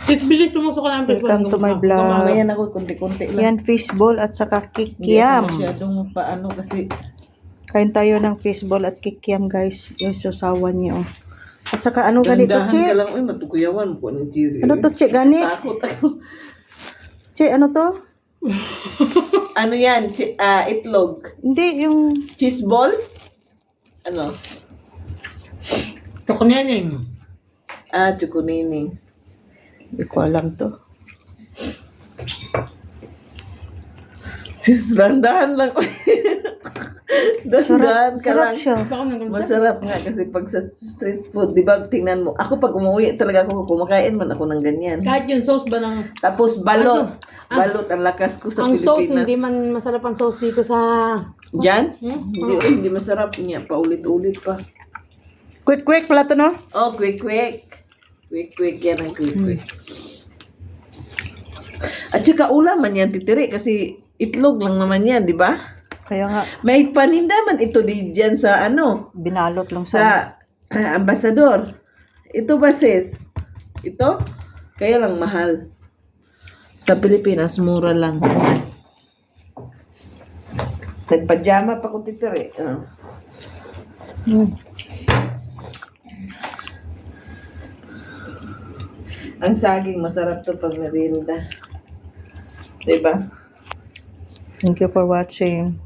Bilis tumusok ka ng fishball. Welcome to my vlog. Mamaya na ako, kunti-kunti lang. Yan, fishball at saka Hindi kikiam. ako masyadong paano kasi Kain tayo ng fishball at kikiam, guys. Yung susawan niya, oh. At saka ano ganito, dahan Che? ka lang, uy, matukuyawan po ng Jerry. Ano to, Che? Gani? Takot ako. Che, ano to? Ano yan? Itlog. Hindi, yung... Cheese ball? Ano? Chokoneneng. Chukunining. Hindi ko alam to. Sis, dandahan lang. Dandahan ka Sarap lang. siya. Baka nang Masarap nga kasi pag sa street food, di ba, tingnan mo. Ako pag umuwi talaga ako, kumakain man ako ng ganyan. Kahit yung sauce ba ng... Tapos balot. Balot ang lakas ko sa Ang sauce, Pilipinas. hindi man masarap ang sauce dito sa... Diyan? Hmm? Hindi masarap niya. Paulit-ulit pa. Quick pala to, no? Oh, quick. Quick yan ang quick. At saka ulam man yan, titiri, kasi itlog lang naman yan, di ba? Kaya nga, May paninda man ito diyan sa binalot lang sa... sa ambasador. Ito ba sis? Ito? Kaya lang mahal. Sa Pilipinas, mura lang. Kahit pajama pa ko titiri. Hmm. Ang saging, masarap to pag merienda. Diba? Thank you for watching.